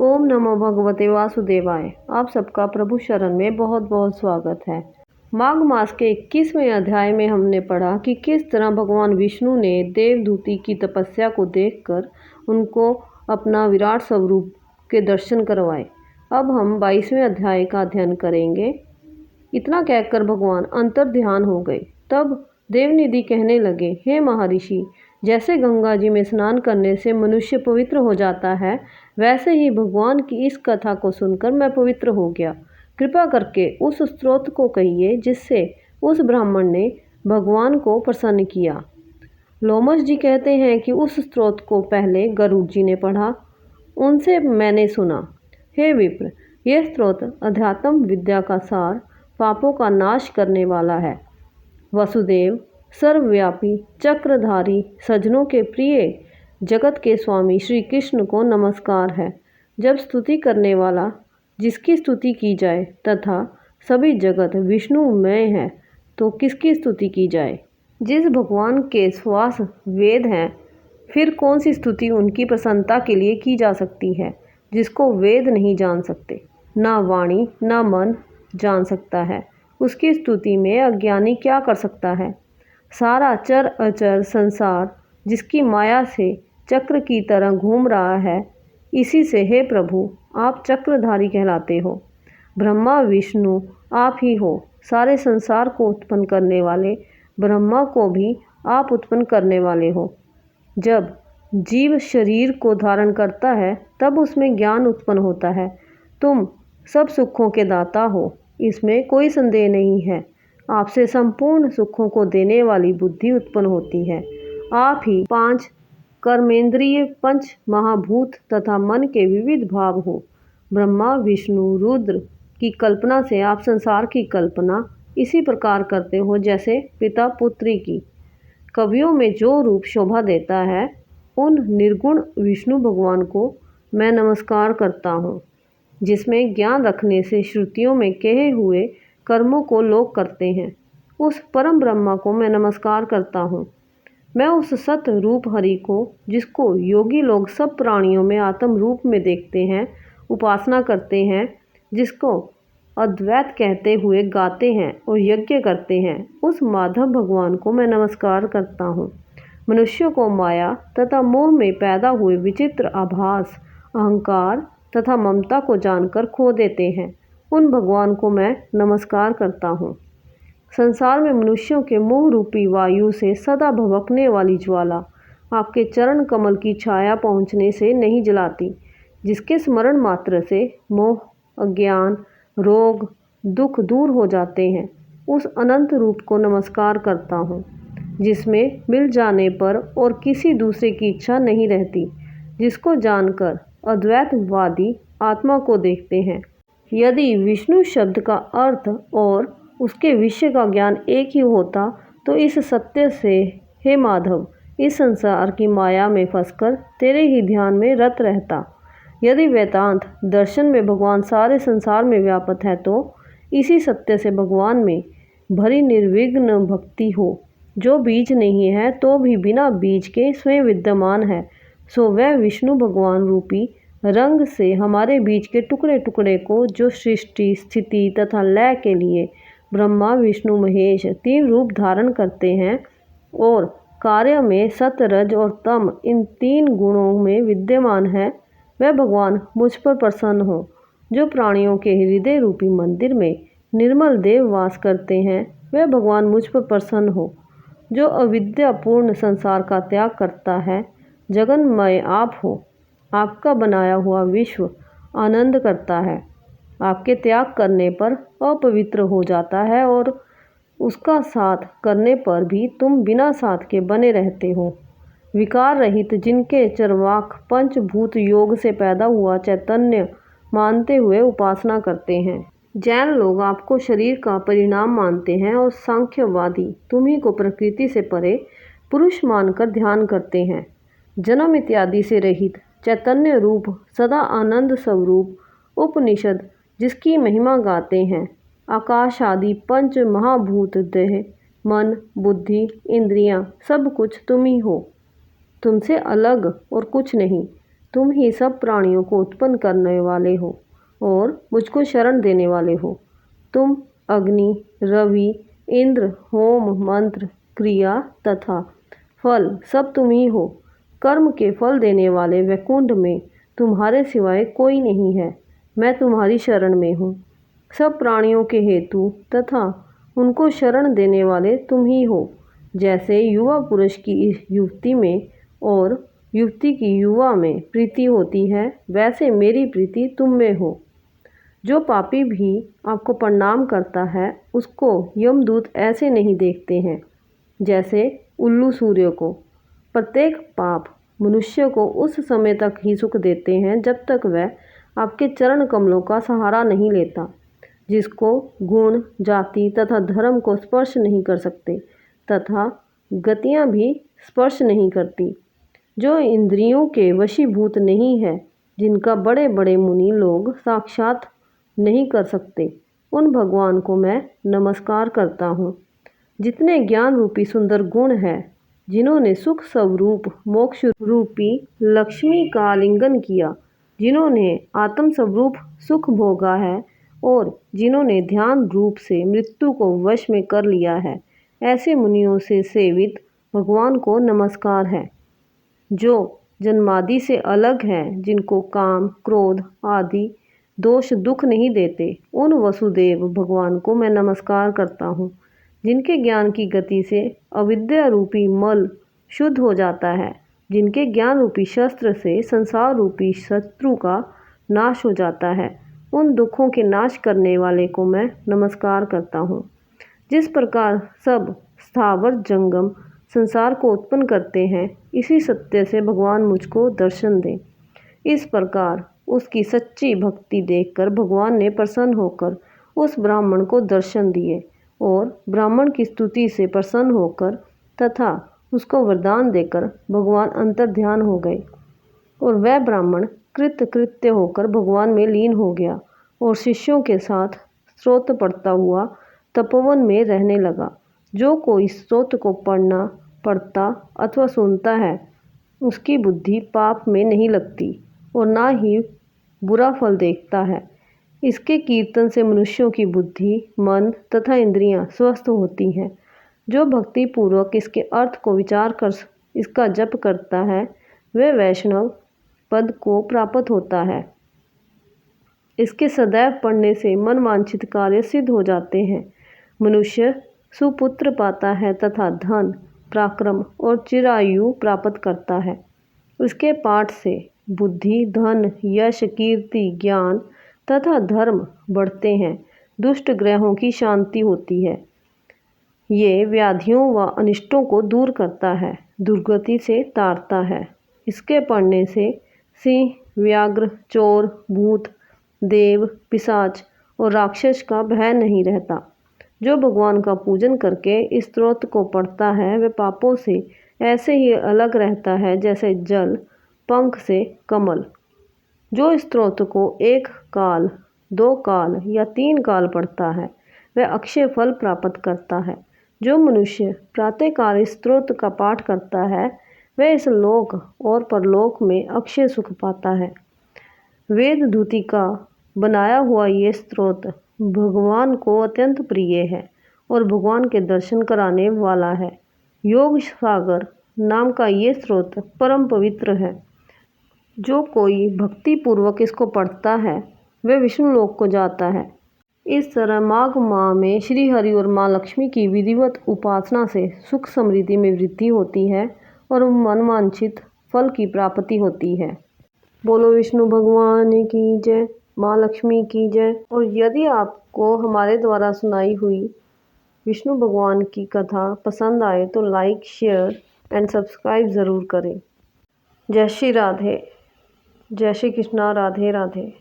ओम नमो भगवते वासुदेवाय। आप सबका प्रभु शरण में बहुत बहुत स्वागत है। माघ मास के 21वें अध्याय में हमने पढ़ा कि किस तरह भगवान विष्णु ने देवदूती की तपस्या को देखकर उनको अपना विराट स्वरूप के दर्शन करवाए। अब हम 22वें अध्याय का अध्ययन करेंगे। इतना कहकर भगवान अंतर ध्यान हो गए। तब देवनिधि कहने लगे, हे महर्षि, जैसे गंगा जी में स्नान करने से मनुष्य पवित्र हो जाता है, वैसे ही भगवान की इस कथा को सुनकर मैं पवित्र हो गया। कृपा करके उस स्रोत को कहिए जिससे उस ब्राह्मण ने भगवान को प्रसन्न किया। लोमश जी कहते हैं कि उस स्रोत को पहले गरुड़ जी ने पढ़ा, उनसे मैंने सुना। हे विप्र, यह स्रोत अध्यात्म विद्या का सार, पापों का नाश करने वाला है। वसुदेव, सर्वव्यापी, चक्रधारी, सज्जनों के प्रिय, जगत के स्वामी श्री कृष्ण को नमस्कार है। जब स्तुति करने वाला जिसकी स्तुति की जाए तथा सभी जगत विष्णुमय है, तो किसकी स्तुति की जाए? जिस भगवान के श्वास वेद हैं, फिर कौन सी स्तुति उनकी प्रसन्नता के लिए की जा सकती है, जिसको वेद नहीं जान सकते, ना वाणी ना मन जान सकता है, उसकी स्तुति में अज्ञानी क्या कर सकता है? सारा चर अचर संसार जिसकी माया से चक्र की तरह घूम रहा है, इसी से हे प्रभु आप चक्रधारी कहलाते हो। ब्रह्मा विष्णु आप ही हो। सारे संसार को उत्पन्न करने वाले ब्रह्मा को भी आप उत्पन्न करने वाले हो। जब जीव शरीर को धारण करता है तब उसमें ज्ञान उत्पन्न होता है। तुम सब सुखों के दाता हो, इसमें कोई संदेह नहीं है। आपसे संपूर्ण सुखों को देने वाली बुद्धि उत्पन्न होती है। आप ही 5 कर्मेंद्रिय, 5 महाभूत तथा मन के विविध भाव हो। ब्रह्मा विष्णु रुद्र की कल्पना से आप संसार की कल्पना इसी प्रकार करते हो जैसे पिता पुत्री की। कवियों में जो रूप शोभा देता है, उन निर्गुण विष्णु भगवान को मैं नमस्कार करता हूँ, जिसमें ज्ञान रखने से श्रुतियों में कहे हुए कर्मों को लोग करते हैं। उस परम ब्रह्मा को मैं नमस्कार करता हूँ। मैं उस सत रूप हरि को, जिसको योगी लोग सब प्राणियों में आत्म रूप में देखते हैं, उपासना करते हैं, जिसको अद्वैत कहते हुए गाते हैं और यज्ञ करते हैं, उस माधव भगवान को मैं नमस्कार करता हूँ। मनुष्यों को माया तथा मोह में पैदा हुए विचित्र आभास, अहंकार तथा ममता को जानकर खो देते हैं, उन भगवान को मैं नमस्कार करता हूँ। संसार में मनुष्यों के मोह रूपी वायु से सदा भभकने वाली ज्वाला आपके चरण कमल की छाया पहुँचने से नहीं जलाती, जिसके स्मरण मात्र से मोह, अज्ञान, रोग, दुख दूर हो जाते हैं, उस अनंत रूप को नमस्कार करता हूँ, जिसमें मिल जाने पर और किसी दूसरे की इच्छा नहीं रहती, जिसको जानकर अद्वैतवादी आत्मा को देखते हैं। यदि विष्णु शब्द का अर्थ और उसके विषय का ज्ञान एक ही होता तो इस सत्य से, हे माधव, इस संसार की माया में फंसकर तेरे ही ध्यान में रत रहता। यदि वेदांत दर्शन में भगवान सारे संसार में व्यापक है, तो इसी सत्य से भगवान में भरी निर्विघ्न भक्ति हो। जो बीज नहीं है तो भी बिना बीज के स्वयं विद्यमान है, सो वह विष्णु भगवान रूपी रंग से हमारे बीज के टुकड़े टुकड़े को, जो सृष्टि स्थिति तथा लय के लिए ब्रह्मा विष्णु महेश 3 रूप धारण करते हैं और कार्य में सत रज और तम इन 3 गुणों में विद्यमान है, वह भगवान मुझ पर प्रसन्न हो। जो प्राणियों के हृदय रूपी मंदिर में निर्मल देव वास करते हैं, वह भगवान मुझ पर प्रसन्न हो। जो अविद्यापूर्ण संसार का त्याग करता है, जगन्मय आप हो। आपका बनाया हुआ विश्व आनंद करता है। आपके त्याग करने पर अपवित्र हो जाता है और उसका साथ करने पर भी तुम बिना साथ के बने रहते हो। विकार रहित, जिनके चरवाक पंचभूत योग से पैदा हुआ चैतन्य मानते हुए उपासना करते हैं। जैन लोग आपको शरीर का परिणाम मानते हैं और सांख्यवादी तुम्ही को प्रकृति से परे पुरुष मानकर ध्यान करते हैं। जन्म इत्यादि से रहित चैतन्य रूप सदा आनंद स्वरूप उपनिषद जिसकी महिमा गाते हैं। आकाश आदि 5 महाभूत, देह, मन, बुद्धि, इंद्रियां, सब कुछ तुम ही हो। तुमसे अलग और कुछ नहीं। तुम ही सब प्राणियों को उत्पन्न करने वाले हो और मुझको शरण देने वाले हो। तुम अग्नि, रवि, इंद्र, होम, मंत्र, क्रिया तथा फल सब तुम ही हो। कर्म के फल देने वाले वैकुंठ में तुम्हारे सिवाय कोई नहीं है। मैं तुम्हारी शरण में हूँ। सब प्राणियों के हेतु तथा उनको शरण देने वाले तुम ही हो। जैसे युवा पुरुष की युवती में और युवती की युवा में प्रीति होती है, वैसे मेरी प्रीति तुम में हो। जो पापी भी आपको प्रणाम करता है उसको यमदूत ऐसे नहीं देखते हैं जैसे उल्लू सूर्य को। प्रत्येक पाप मनुष्य को उस समय तक ही सुख देते हैं जब तक वह आपके चरण कमलों का सहारा नहीं लेता, जिसको गुण, जाति तथा धर्म को स्पर्श नहीं कर सकते तथा गतियाँ भी स्पर्श नहीं करती, जो इंद्रियों के वशीभूत नहीं है, जिनका बड़े बड़े मुनि लोग साक्षात नहीं कर सकते, उन भगवान को मैं नमस्कार करता हूँ। जितने ज्ञान रूपी सुंदर गुण हैं, जिन्होंने सुख स्वरूप मोक्ष रूपी लक्ष्मी का आलिंगन किया, जिन्होंने आत्म स्वरूप सुख भोगा है और जिन्होंने ध्यान रूप से मृत्यु को वश में कर लिया है, ऐसे मुनियों से सेवित भगवान को नमस्कार है। जो जन्मादि से अलग हैं, जिनको काम, क्रोध आदि दोष दुख नहीं देते, उन वसुदेव भगवान को मैं नमस्कार करता हूँ। जिनके ज्ञान की गति से अविद्या रूपी मल शुद्ध हो जाता है, जिनके ज्ञान रूपी शस्त्र से संसार रूपी शत्रु का नाश हो जाता है, उन दुखों के नाश करने वाले को मैं नमस्कार करता हूँ। जिस प्रकार सब स्थावर जंगम संसार को उत्पन्न करते हैं, इसी सत्य से भगवान मुझको दर्शन दें। इस प्रकार उसकी सच्ची भक्ति देखकर भगवान ने प्रसन्न होकर उस ब्राह्मण को दर्शन दिए और ब्राह्मण की स्तुति से प्रसन्न होकर तथा उसको वरदान देकर भगवान अंतर्ध्यान हो गए और वह ब्राह्मण कृतकृत्य होकर भगवान में लीन हो गया और शिष्यों के साथ स्रोत पढ़ता हुआ तपोवन में रहने लगा। जो कोई स्रोत को पढ़ना, पढ़ता अथवा सुनता है, उसकी बुद्धि पाप में नहीं लगती और ना ही बुरा फल देखता है। इसके कीर्तन से मनुष्यों की बुद्धि, मन तथा इंद्रियां स्वस्थ होती हैं। जो भक्ति पूर्वक इसके अर्थ को विचार कर इसका जप करता है, वह वैष्णव पद को प्राप्त होता है। इसके सदैव पढ़ने से मन वांछित कार्य सिद्ध हो जाते हैं। मनुष्य सुपुत्र पाता है तथा धन, पराक्रम और चिरायु प्राप्त करता है। उसके पाठ से बुद्धि, धन, यश, कीर्ति, ज्ञान तथा धर्म बढ़ते हैं। दुष्ट ग्रहों की शांति होती है। ये व्याधियों व अनिष्टों को दूर करता है, दुर्गति से तारता है। इसके पढ़ने से सिंह, व्याघ्र, चोर, भूत, देव, पिशाच और राक्षस का भय नहीं रहता। जो भगवान का पूजन करके इस स्तोत्र को पढ़ता है, वह पापों से ऐसे ही अलग रहता है जैसे जल पंख से कमल। जो इस स्तोत्र को 1 काल, 2 काल या 3 काल पढ़ता है, वह अक्षय फल प्राप्त करता है। जो मनुष्य प्रातःकाल इस स्तोत्र का पाठ करता है, वह इस लोक और परलोक में अक्षय सुख पाता है। वेद दूती का बनाया हुआ ये स्तोत्र भगवान को अत्यंत प्रिय है और भगवान के दर्शन कराने वाला है। योग सागर नाम का ये स्तोत्र परम पवित्र है। जो कोई भक्ति पूर्वक इसको पढ़ता है, वह विष्णु लोक को जाता है। इस तरह माघ माह में श्री हरि और माँ लक्ष्मी की विधिवत उपासना से सुख समृद्धि में वृद्धि होती है और मनवांछित फल की प्राप्ति होती है। बोलो विष्णु भगवान की जय, माँ लक्ष्मी की जय। और यदि आपको हमारे द्वारा सुनाई हुई विष्णु भगवान की कथा पसंद आए तो लाइक, शेयर एंड सब्सक्राइब ज़रूर करें। जय श्री राधे, जय श्री कृष्णा, राधे राधे।